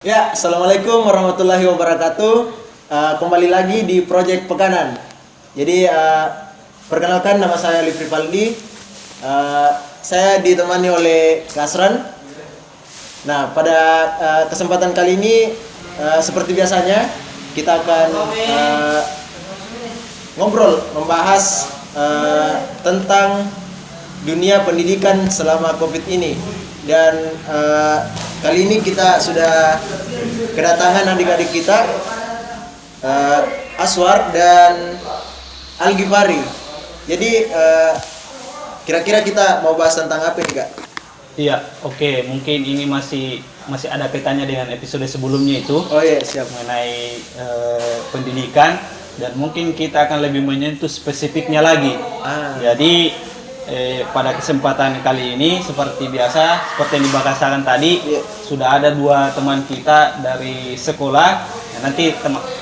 Ya, assalamualaikum warahmatullahi wabarakatuh. Kembali lagi di Project Pekanan. Jadi, perkenalkan nama saya Livri Paldi. Saya ditemani oleh Kasran. Nah, pada kesempatan kali ini, seperti biasanya, kita akan membahas tentang dunia pendidikan selama COVID ini. Dan kali ini kita sudah kedatangan adik-adik kita, Aswar dan Al-Ghifari. Jadi kira-kira kita mau bahas tentang apa nih, Kak? Iya, oke. Mungkin ini masih ada kaitannya dengan episode sebelumnya itu. Oh iya, siap. Mengenai pendidikan, dan mungkin kita akan lebih menyentuh spesifiknya lagi. Jadi pada kesempatan kali ini seperti biasa, seperti yang dibahasakan tadi, sudah ada dua teman kita dari sekolah. Nanti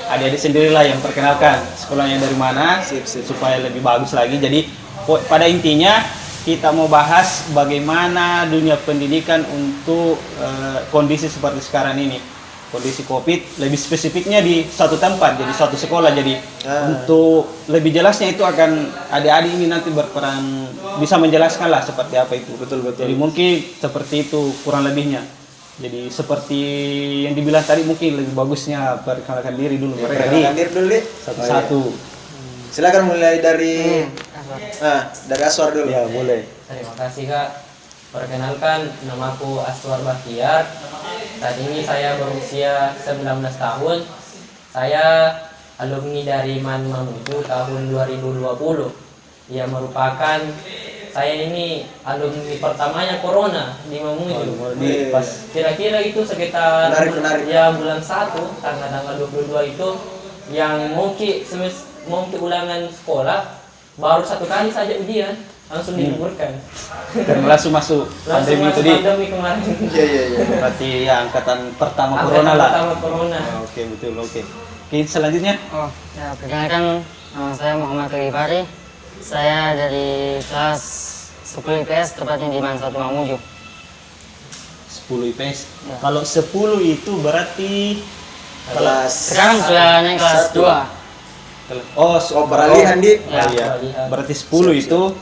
adik-adik sendirilah yang perkenalkan sekolahnya dari mana, supaya lebih bagus lagi. Jadi pada intinya kita mau bahas bagaimana dunia pendidikan untuk kondisi seperti sekarang ini, kondisi COVID, lebih spesifiknya di suatu tempat, jadi suatu sekolah. Jadi untuk lebih jelasnya itu akan adik-adik ini nanti berperan, bisa menjelaskan lah seperti apa itu. Betul. Jadi mungkin seperti itu kurang lebihnya. Jadi seperti yang dibilang tadi, mungkin lebih bagusnya perkenalkan diri dulu. Perkenalkan diri dulu, deh. Satu-satu. Silakan mulai dari dari Aswar dulu. Ya, boleh. Terima kasih, Kak. Perkenalkan, namaku Aswar Bahtiar. Saat ini saya berusia 19 tahun. Saya alumni dari MAN Mamuju tahun 2020. Ia merupakan, saya ini alumni pertamanya Corona di Mamuju. Pas Kira-kira itu sekitar Menarik. ya bulan 1 tanggal 22 itu yang mau ulangan sekolah, baru 1 kali saja ujian langsung diliburkan. Dan langsung masuk pandemi itu di. Pandemi kemarin. Iya. Berarti ya angkatan pertama corona lah. Pertama corona. Oke, betul. Oke, selanjutnya. Perkenalkan, nama saya Muhammad Al-Ghifari. Saya dari kelas 10 IPS, tepatnya di MAN 1 Mamuju. 10 IPS. Ya. Kalau 10 itu berarti Kelas Sekarang sudah naik kelas 2. peralihan di. Ya. Iya. Berarti 10 itu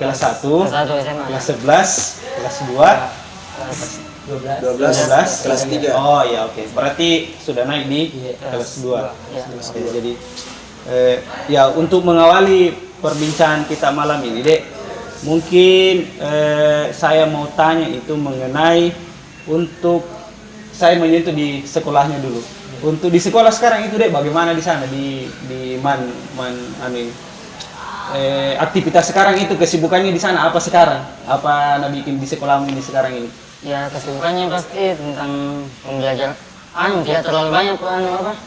kelas 1, Kelas 1 SMA. kelas 11, kelas 2, Kelas 12, 12, kelas 3. Oh iya, oke. Berarti sudah naik di kelas 2. Ya. Oke, jadi ya untuk mengawali perbincangan kita malam ini, Dek, mungkin saya mau tanya itu mengenai, untuk saya menyentuh di sekolahnya dulu. Untuk di sekolah sekarang itu, Dek, bagaimana di sana di MAN aktivitas sekarang itu, kesibukannya di sana apa sekarang? Apa bikin di sekolahmu ini sekarang ini? Ya, kesibukannya pasti tentang pembelajaran. Tidak terlalu banyak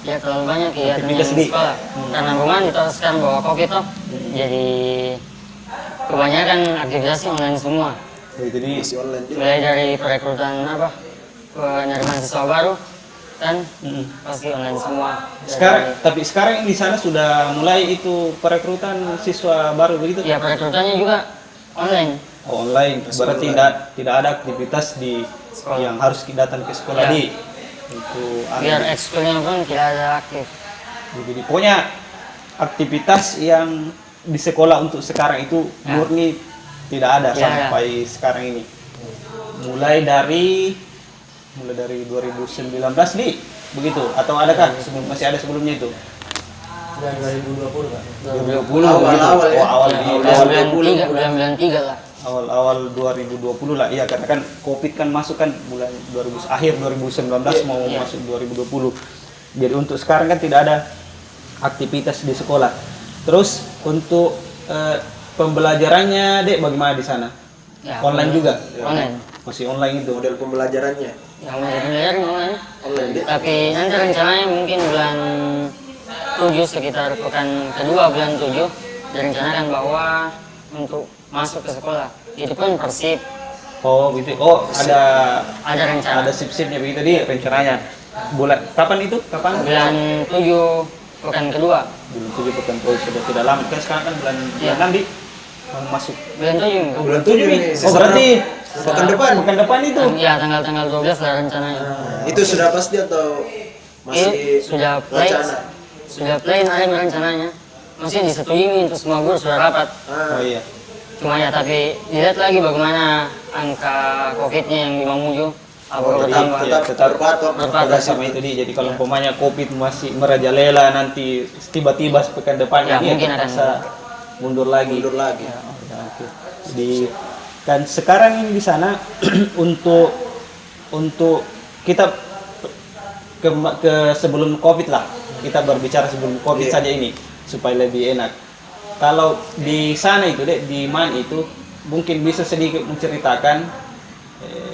tidak terlalu banyak kegiatan Aktivitas yang di sekolah. Karena rumah kita sekarang bawa COVID toh. Jadi kebanyakan aktivitasnya online semua. Jadi Masih online juga. Mulai dari perekrutan penerimaan siswa baru kan pasti online semua. sekarang di sana sudah mulai itu perekrutan siswa baru begitu? Ya, perekrutannya juga online. Oh, online. Berarti tidak ada aktivitas di Sekolah. yang harus datang ke sekolah Ya. di untuk Biar ekskulnya pun tidak ada aktif. Jadi pokoknya aktivitas yang di sekolah untuk sekarang itu murni tidak ada sampai sekarang ini. Mulai dari 2019 nih, begitu? Atau adakah masih ada sebelumnya itu? Dari 2020, Kak. 2020 Awal-awal begitu. ya? Bulan 3 lah. Awal 2020 lah. Iya, karena kan Covid kan masuk kan akhir 2019 mau masuk 2020. Jadi untuk sekarang kan tidak ada aktivitas di sekolah. Terus untuk pembelajarannya, Dek, bagaimana di sana? Ya, Online juga? Online. Masih online itu. Model pembelajarannya Yang mau belajar online. online deh. Tapi nanti rencananya mungkin bulan 7, sekitar pekan kedua bulan 7 direncanakan bahwa untuk masuk ke sekolah. Itu pun persib. Oh, gitu. Oh, ada Rencana. sip-sipnya begitu di rencananya. Bulan kapan itu? Kapan? Bulan 7 pekan kedua. Bulan 7 pekan. Oh, sudah tidak lama. Kan sekarang kan bulan 6 di mau masuk. Bulan 7. Bulan 7 nih. Sisa Oh, berarti Pekan depan. Pekan depan itu. Ya, tanggal 12 lah rencananya. Itu sudah pasti atau masih Sudah play. wacana? Sudah play ada rencananya. Masih disetujui untuk semua guru sudah rapat. Oh iya. Cuma ya tapi dilihat lagi bagaimana angka COVID-nya yang di Mamuju. Apakah bertambah? tetap berpatok. Pada sama itu dia. Jadi kalau umpamanya COVID masih merajalela nanti tiba-tiba pekan depannya Ya, dia mungkin akan terpaksa mundur lagi. Mundur lagi. Ya, oke. Jadi dan sekarang ini di sana untuk kita ke sebelum COVID lah. Kita berbicara sebelum COVID Iya. saja ini supaya lebih enak. Kalau di sana itu deh di MAN itu mungkin bisa sedikit menceritakan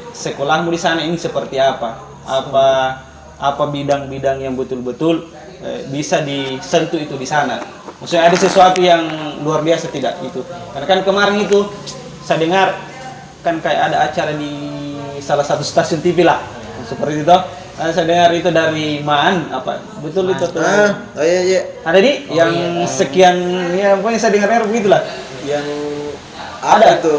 sekolahmu di sana ini seperti apa? Apa bidang-bidang yang betul-betul bisa disentuh itu di sana? Maksudnya ada sesuatu yang luar biasa tidak itu? Karena kan kemarin itu saya dengar kan kayak ada acara di salah satu stasiun TV lah seperti itu. Saya dengar itu dari MAN apa betul itu tuh? Oh iya. Ada di yang sekian ya pokoknya saya dengar begitulah. Yang Ada. apa itu?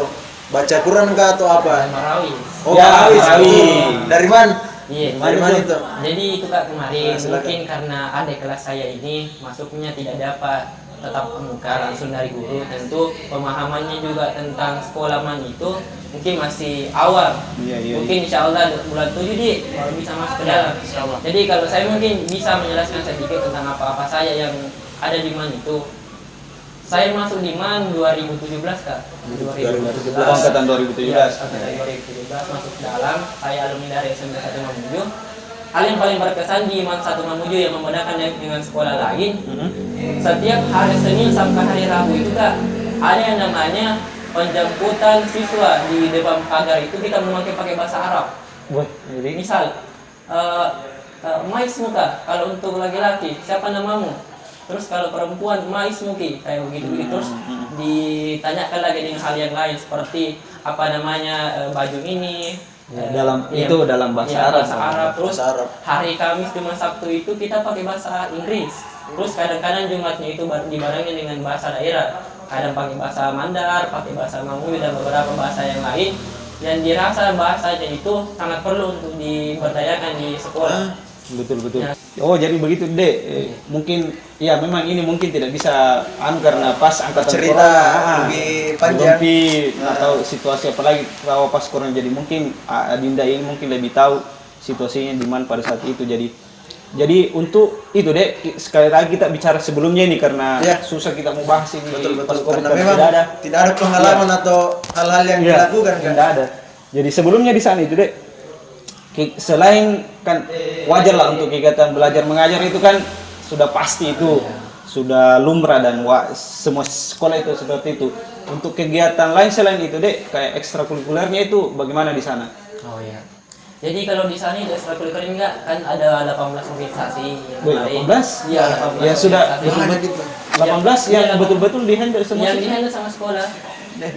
Baca Quran kah atau apa? Marawis. Oh, Ya, Marawis. Marawis. Dari mana? Iya. Dari mana itu? Jadi itu Kak kemarin Nah, silakan. mungkin karena adik kelas saya ini masuknya tidak dapat tetap muka langsung dari guru, tentu pemahamannya juga tentang sekolah MAN itu mungkin masih awal. Iya. Mungkin insya Allah bulan 7 di baru bisa masuk ke dalam. Insyaallah. Jadi kalau saya mungkin bisa menjelaskan sedikit tentang apa-apa saya yang ada di MAN itu. Saya masuk di MAN 2017 Kak. 2017. Angkatan 2017. Ya, angkatan 2017 masuk ke dalam. Saya alumni dari SMP 1 Mamuju. Hal yang paling berkesan di MAN 1 Mamuju yang membedakan dengan sekolah lain, setiap hari Senin sampai hari Rabu itu Kak, ada yang namanya penjemputan siswa di depan pagar itu kita memakai bahasa Arab. Wah, jadi Misal, Mais muka, kalau untuk laki-laki, siapa namamu? Terus kalau perempuan, Mais muki, kayak begitu. Terus ditanyakan lagi dengan hal yang lain, seperti apa namanya baju ini. itu dalam bahasa Arab. Bahasa Arab. Terus Bahasa Arab. hari Kamis, Jumat, Sabtu itu kita pakai bahasa Inggris. Terus kadang-kadang Jumatnya itu dibarengi dengan bahasa daerah. Kadang pakai bahasa Mandar, pakai bahasa Mamuju dan beberapa bahasa yang lain. Yang dirasa bahasanya itu sangat perlu untuk diberdayakan di sekolah. Betul. Ya. Oh, jadi begitu, Dek. Mungkin ya memang ini mungkin tidak bisa karena pas angkatan Cerita corona, lebih panjang. atau situasi apalagi kalau pas corona, jadi mungkin Adinda ini mungkin lebih tahu situasinya di mana pada saat itu. Jadi untuk itu, Dek, sekali lagi kita bicara sebelumnya ini karena Ya. susah kita mau bahas ini Betul. pas Covid Karena karena memang tidak ada pengalaman atau hal-hal yang Iya, dilakukan kan. tidak ada. Jadi sebelumnya di sana itu, Dek, selain kan wajar lah untuk kegiatan belajar mengajar itu kan sudah pasti itu sudah lumrah dan semua sekolah itu seperti itu. Untuk kegiatan lain selain itu, Dek, kayak ekstrakurikulernya itu bagaimana di sana? Oh iya. Jadi kalau di sana itu ekstrakurikuler enggak kan ada 18 organisasi yang Wih, kemarin. 18? Iya, 18. Ya, sudah organisasi. Banyak gitu. 18 yang Iya, betul-betul dihandle semua. yang dihandle sama sekolah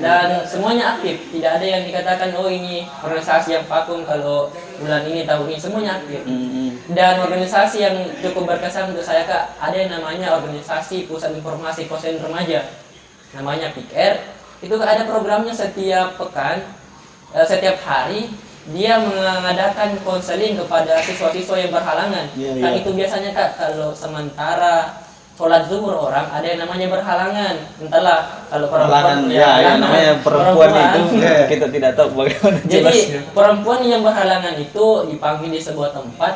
dan semuanya aktif, tidak ada yang dikatakan oh ini organisasi yang vakum kalau bulan ini tahun ini, semuanya aktif. Dan organisasi yang cukup berkesan untuk saya Kak, ada yang namanya organisasi Pusat Informasi Konsen Remaja, namanya PIKR. Itu ada programnya setiap pekan, setiap hari dia mengadakan konseling kepada siswa-siswa yang berhalangan. Iya, Dan iya. itu biasanya Kak, kalau sementara sholat zuhur orang ada yang namanya berhalangan, entahlah kalau Halangan, perempuan ya namanya perempuan itu kita tidak tahu bagaimana Jadi jelasnya. perempuan yang berhalangan itu dipanggil di sebuah tempat,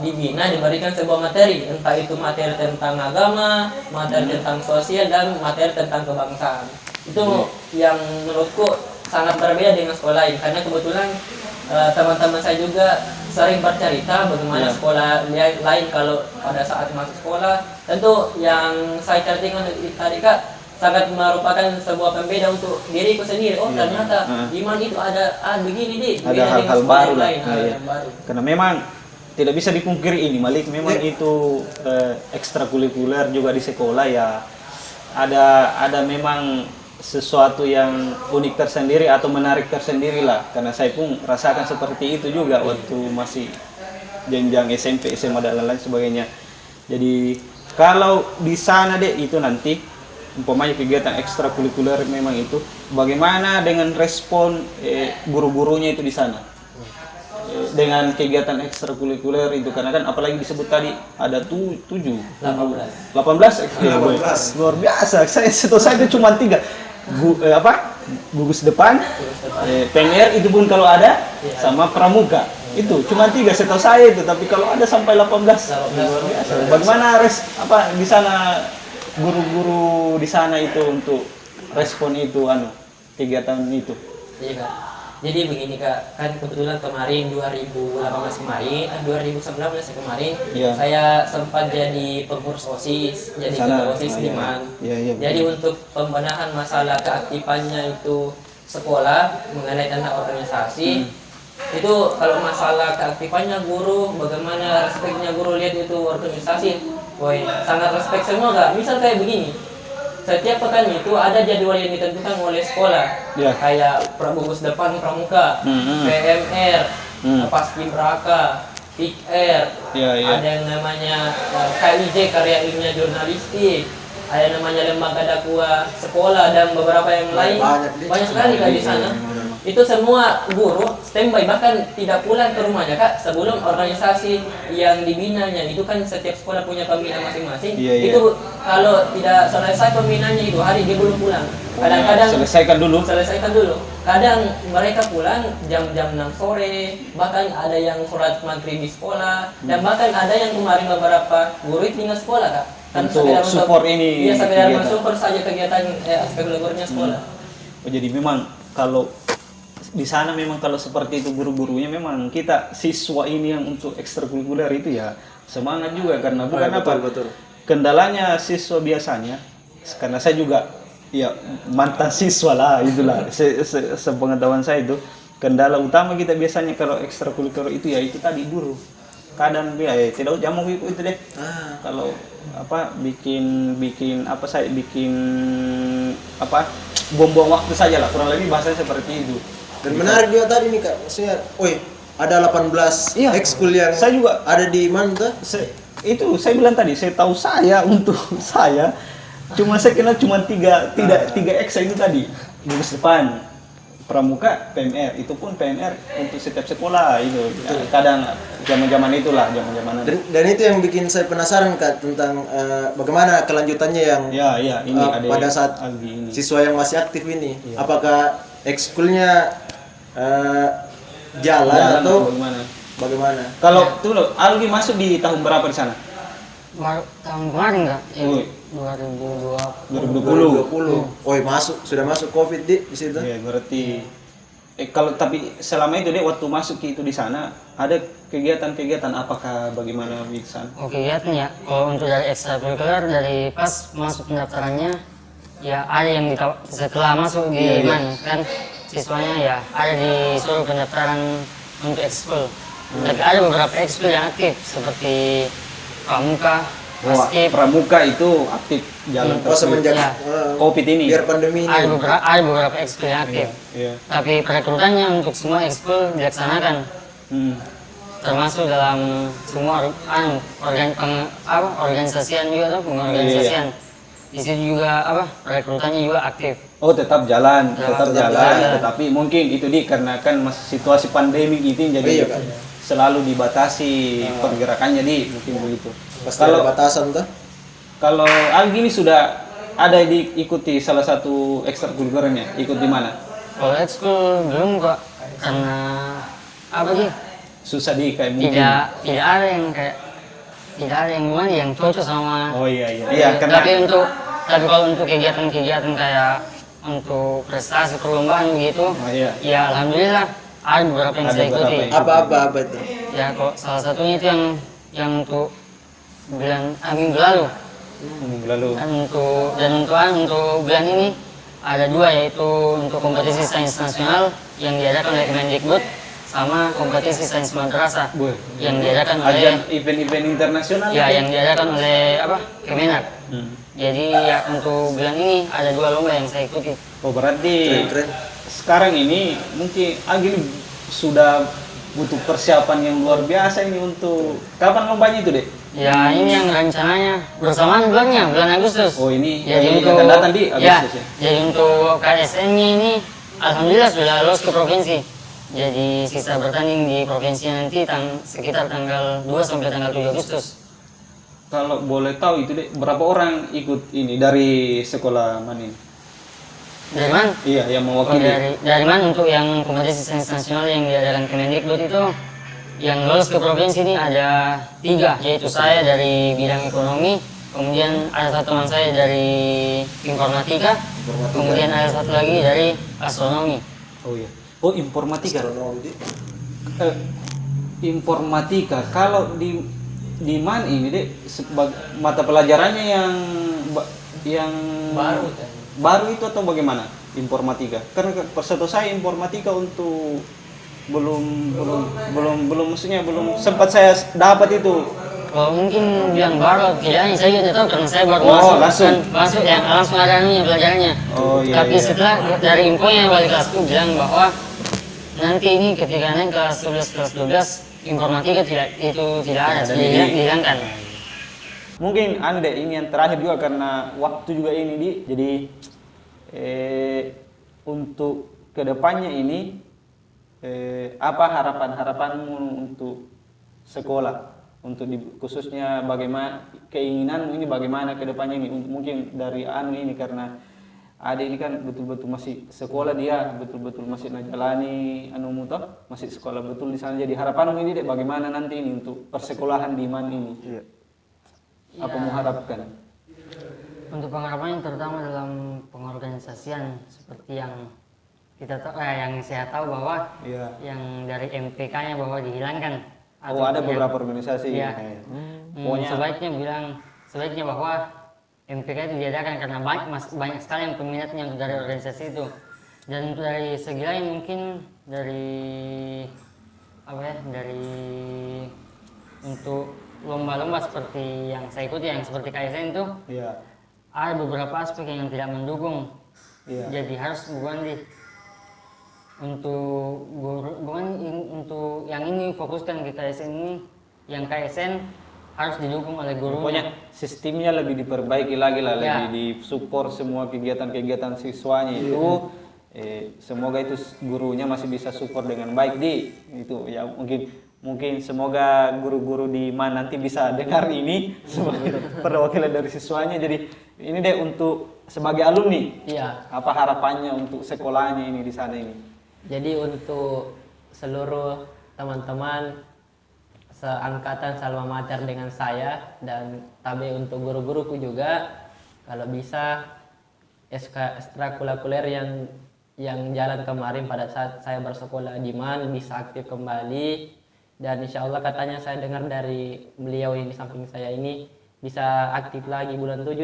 dibina, diberikan sebuah materi, entah itu materi tentang agama, materi tentang sosial, dan materi tentang kebangsaan. Itu yang menurutku sangat berbeda dengan sekolah lain, karena kebetulan teman-teman saya juga sering bercerita bagaimana sekolah lain kalau pada saat masuk sekolah. Tentu yang saya ceritakan tadi Kak sangat merupakan sebuah pembeda untuk diriku sendiri. Oh ternyata di MAN itu ada begini deh, Ada beda dengan hal-hal sekolah baru yang lah. lain, hal Iya. yang baru. Karena memang tidak bisa dipungkiri ini Malik, memang itu ekstrakurikuler juga di sekolah ya ada memang sesuatu yang unik tersendiri atau menarik tersendiri lah, karena saya pun rasakan seperti itu juga waktu masih jenjang SMP, SMA dan lain-lain sebagainya. Jadi kalau di sana deh itu nanti umpamanya kegiatan ekstrakurikuler memang itu, bagaimana dengan respon guru-gurunya itu di sana? Dengan kegiatan ekstrakurikuler itu, karena kan apalagi disebut tadi ada 18 luar biasa. Setahu saya itu cuma 3 gugus depan, PNR itu pun kalau ada, sama pramuka itu cuma 3 setahu saya itu, tapi kalau ada sampai 18 luar biasa. Bagaimana di sana guru-guru di sana itu untuk respon itu kegiatan itu? Iya Kak. Jadi begini Kak, kan kebetulan kemarin 2018 kemarin, 2019 kemarin, Iya. saya sempat jadi pengurus OSIS, jadi Sana, ketua OSIS di Man. Iya, Jadi untuk pembenahan masalah keaktifannya itu sekolah mengenai tentang organisasi, itu kalau masalah keaktifannya guru, bagaimana respeknya guru lihat itu organisasi, woi sangat respect semua Kak. Misal kayak begini, setiap pekan itu ada jadwal yang ditentukan oleh sekolah, kayak gugus depan pramuka, PMR, paskibraka, PIKR, ada yang namanya KIJ karya ilmiah jurnalistik, ada namanya lembaga dakwah sekolah dan beberapa yang lain, banyak sekali Kak di sana. Itu semua guru standby, bahkan tidak pulang ke rumahnya Kak sebelum organisasi yang dibinanya. Itu kan setiap sekolah punya pembina masing-masing. Itu kalau tidak selesai pembinanya itu hari dia belum pulang. Kadang-kadang selesaikan dulu. Kadang mereka pulang jam-jam 6 sore, bahkan ada yang sholat maghrib di sekolah, dan bahkan ada yang kemarin beberapa guru tinggal sekolah Kak. Kan untuk support ini. Iya, sekedar mensupport saja kegiatan aspek legoornya sekolah. Jadi memang kalau di sana memang kalau seperti itu guru-gurunya, memang kita siswa ini yang untuk ekstrakurikuler itu ya semangat juga, karena bukan betul. Kendalanya siswa biasanya, karena saya juga ya mantan siswa lah itulah, sepengetahuan saya itu kendala utama kita biasanya kalau ekstrakurikuler itu ya itu tadi guru. Kadang dia tidak jamu itu deh. Kalau bikin buang-buang waktu saja lah, kurang lebih bahasanya seperti itu. Dan menarik juga tadi nih Kak, maksudnya, ada 18 ekskul yang saya juga ada di mana tuh? Itu saya bilang tadi, saya tahu untuk saya saya kenal cuma 3 eksa itu tadi. Gugus depan, pramuka, PMR, itu pun PMR untuk setiap sekolah itu. Kadang zaman-zaman itulah, zaman-zaman. Dan itu yang bikin saya penasaran Kak tentang bagaimana kelanjutannya yang ini pada saat siswa yang masih aktif ini. Apakah ekskulnya jalan atau bagaimana? Kalau dulu Algi masuk di tahun berapa di sana? Tahun kemarin Kak? 2020. Sudah masuk Covid di situ. Iya, berarti tapi selama itu waktu masuk itu di sana ada kegiatan-kegiatan apakah bagaimana di sana? Kegiatan ya, kalau untuk dari ekstrakurikuler dari pas masuk pendaftarannya ya ada yang setelah masuk di mana kan siswanya ya ada disuruh pendaftaran untuk ekskul. Tapi ada beberapa ekskul yang aktif seperti pramuka, pramuka itu aktif jalan terus semenjak Covid ini. Biar pandemi ini. Ada beberapa ekskul yang aktif. Tapi perekrutannya untuk semua ekskul dilaksanakan. Termasuk dalam semua organisasian juga pengorganisasian. Di situ juga perekrutannya juga aktif. Tetap jalan, tetapi mungkin itu dikarenakan situasi pandemi ini jadi selalu dibatasi pergerakannya mungkin begitu. Kalau batasan tuh? Kalau Algi ini sudah ada diikuti salah satu ekstrakurikulernya, ikut di mana? Kalau ekskul belum Kak, karena susah kayak mungkin. Tidak ada yang yang cocok sama. Tapi kalau untuk kegiatan-kegiatan kayak untuk prestasi perlombaan gitu, ya alhamdulillah ada beberapa yang saya ikuti. Apa itu? Ya kok salah satunya itu yang untuk minggu lalu. Dan untuk bulan ini ada 2, yaitu untuk kompetisi sains nasional yang diadakan oleh Kemendikbud sama kompetisi sains madrasah yang diadakan oleh event-event internasional. Ya, yang diadakan oleh Kemenak. Jadi ya untuk bulan ini ada 2 lomba yang saya ikuti. Berarti sekarang ini mungkin Algi sudah butuh persiapan yang luar biasa ini untuk kapan lombanya itu deh? Ya ini yang rencananya bersamaan bulan Agustus. Oh ini Jadi yang akan datang di ya, Agustus ya? jadi untuk KSN-nya ini alhamdulillah sudah lolos ke provinsi. Jadi sisa bertanding di provinsi nanti sekitar tanggal 2 sampai tanggal 7 Agustus. Kalau boleh tahu itu deh, berapa orang ikut ini dari sekolah mana ini? Dari mana? Iya, yang Oh, mewakili. dari mana untuk yang kompetisi sains nasional yang diadakan Kemendikbud itu yang lolos ke provinsi ini ada 3, yaitu saya dari bidang ekonomi, kemudian ada satu teman saya dari informatika, kemudian ada satu lagi dari astronomi. Oh iya. Oh informatika. Astronomi. Informatika. Kalau di mana ini deh mata pelajarannya yang Baru kan. baru itu atau bagaimana informatika? Karena setahu saya informatika untuk belum maksudnya belum sempat saya dapat itu. Oh mungkin bilang baru, tidak saya tidak tahu karena saya baru Oh, masuk, langsung. masuk yang langsung ada anunya pelajarannya. Oh, iya, Tapi iya. setelah dari infonya wali kelasku bilang bahwa nanti ini ketika naik kelas 11 kelas 12 informatika tidak ada, dihilangkan. Mungkin Anda ini yang terakhir juga karena waktu juga ini jadi untuk kedepannya ini apa harapanmu untuk sekolah untuk khususnya bagaimana keinginanmu ini bagaimana kedepannya ini mungkin dari ini karena adik ini kan betul-betul masih sekolah dia betul-betul masih najalani masih sekolah betul di sana jadi harapanmu ini deh bagaimana nanti ini untuk persekolahan di mana ini apa mau harapkan Untuk pengharapannya terutama dalam pengorganisasian seperti yang kita tahu, yang saya tahu bahwa Iya. yang dari MPK-nya bahwa dihilangkan. Oh ada beberapa organisasi Iya. Pokoknya Sebaiknya bahwa MPK itu diadakan karena banyak sekali yang peminatnya dari organisasi itu. Dan dari segi lain mungkin dari untuk lomba-lomba seperti yang saya ikuti yang seperti KSN itu iya ada beberapa aspek yang tidak mendukung. Iya. Jadi harus untuk untuk yang ini fokuskan ke KSN ini, yang KSN harus didukung oleh gurunya. pokoknya sistemnya lebih diperbaiki lagi lah Ya. lebih disupport semua kegiatan-kegiatan siswanya itu semoga itu gurunya masih bisa support dengan baik itu ya mungkin semoga guru-guru di mana nanti bisa dengar ini sebagai perwakilan dari siswanya jadi ini deh untuk sebagai alumni Iya. apa harapannya untuk sekolahnya ini di sana ini Jadi untuk seluruh teman-teman seangkatan Salma Mater dengan saya dan tabe untuk guru-guruku juga kalau bisa ekstrakurikuler yang jalan kemarin pada saat saya bersekolah di MAN bisa aktif kembali dan insya Allah katanya saya dengar dari beliau yang di samping saya ini bisa aktif lagi bulan 7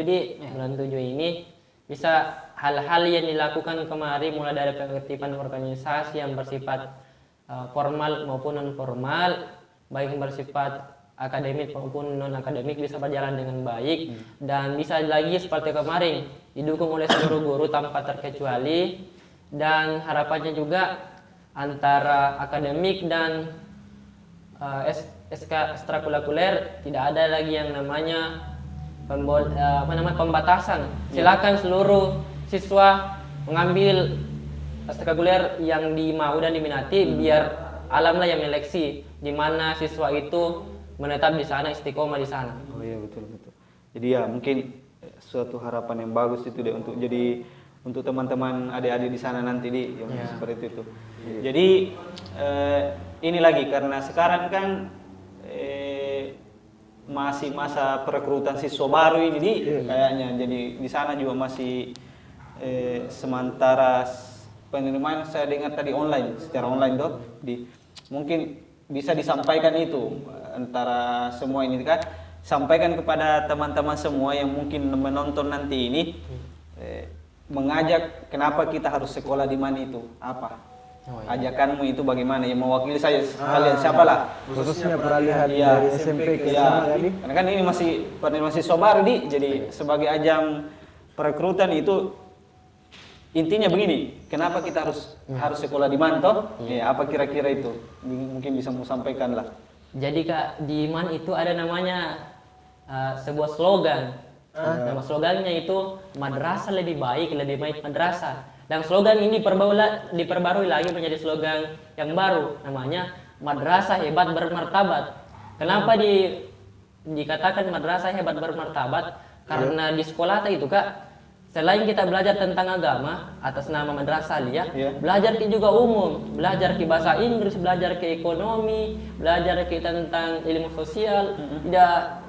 bulan 7 ini bisa hal-hal yang dilakukan kemarin mulai dari penertiban organisasi yang bersifat formal maupun non formal baik yang bersifat akademik maupun non akademik bisa berjalan dengan baik dan bisa lagi seperti kemarin didukung oleh seluruh guru tanpa terkecuali dan harapannya juga antara akademik dan ekstrakurikuler tidak ada lagi yang namanya pembatasan. Silakan seluruh siswa mengambil ekstrakurikuler yang dimau dan diminati biar alamlah yang menyeleksi di mana siswa itu menetap di sana istiqomah di sana. Oh iya betul. Jadi ya mungkin suatu harapan yang bagus itu deh untuk teman-teman adik-adik di sana nanti seperti itu. Jadi ini lagi karena sekarang kan masih masa perekrutan siswa baru ini kayaknya jadi di sana juga masih sementara penerimaan saya dengar tadi secara online mungkin bisa disampaikan itu antara semua ini kan sampaikan kepada teman-teman semua yang mungkin menonton nanti ini mengajak kenapa kita harus sekolah di mana itu apa ajakanmu itu bagaimana yang mewakili saya kalian siapa lah Khususnya peralihan Iya. dari SMP ke Iya. SMA tadi. Karena kan ini masih siswa baru jadi sebagai ajang perekrutan itu intinya begini, kenapa kita harus sekolah di MAN toh? Ya, apa kira-kira itu? Mungkin bisa mau sampaikan lah. Jadi Kak, di MAN itu ada namanya sebuah slogan. Nama slogannya itu madrasah lebih baik madrasah. Dan slogan ini diperbarui lagi menjadi slogan yang baru, namanya madrasah hebat bermartabat. Kenapa dikatakan madrasah hebat bermartabat? Karena di sekolah itu Kak, selain kita belajar tentang agama atas nama madrasah aliyah, belajar juga umum, belajar ke bahasa Inggris, belajar ke ekonomi, belajar ke tentang ilmu sosial. Tidak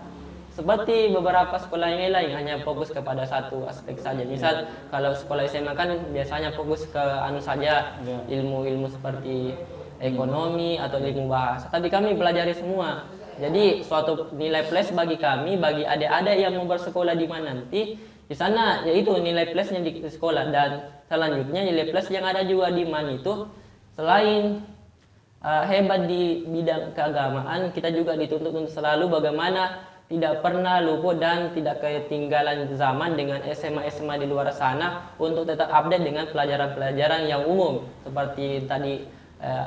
seperti beberapa sekolah yang lain hanya fokus kepada satu aspek saja. Misal kalau sekolah SMA kan biasanya fokus ke saja, ilmu-ilmu seperti ekonomi atau ilmu bahasa. Tapi kami pelajari semua. Jadi suatu nilai plus bagi kami, bagi adik-adik yang mau bersekolah di mana nanti, di sana yaitu nilai plusnya di sekolah. Dan selanjutnya nilai plus yang ada juga di MAN itu, selain hebat di bidang keagamaan, kita juga dituntut untuk selalu bagaimana tidak pernah luput dan tidak ketinggalan zaman dengan SMA-SMA di luar sana untuk tetap update dengan pelajaran-pelajaran yang umum seperti tadi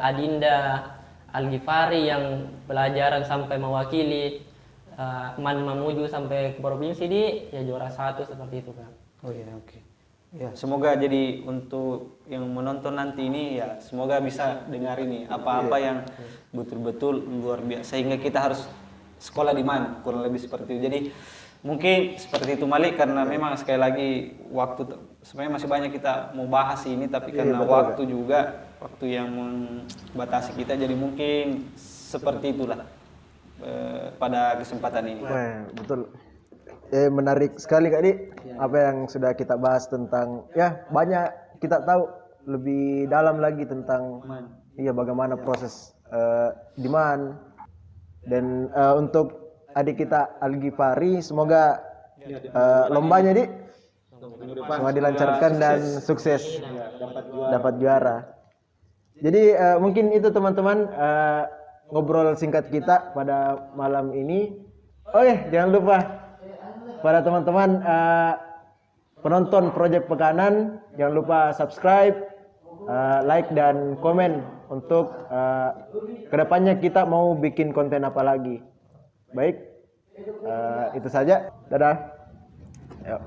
Adinda Al-Ghifari yang pelajaran sampai mewakili MAN Mamuju sampai ke provinsi ya juara 1 seperti itu Kak. Oh iya, oke. Ya, semoga jadi untuk yang menonton nanti ini ya semoga bisa dengar ini apa-apa yang betul-betul luar biasa sehingga kita harus sekolah di MAN, kurang lebih seperti itu. Jadi mungkin seperti itu Malik, karena memang sekali lagi waktu sebenarnya masih banyak kita mau bahas ini, tapi karena waktu juga waktu yang membatasi kita, jadi mungkin seperti itulah pada kesempatan ini. Wah, betul. Menarik sekali Kak Di, apa yang sudah kita bahas tentang ya banyak kita tahu lebih dalam lagi tentang bagaimana proses di MAN. Dan untuk adik kita Al-Ghifari, semoga lombanya Di semoga dilancarkan dan sukses, dapat juara. Jadi mungkin itu teman-teman ngobrol singkat kita pada malam ini. Oh ya, jangan lupa pada teman-teman penonton Project Pekanan, jangan lupa subscribe, like dan komen untuk kedepannya kita mau bikin konten apa lagi. Baik, itu saja. Dadah. Yuk.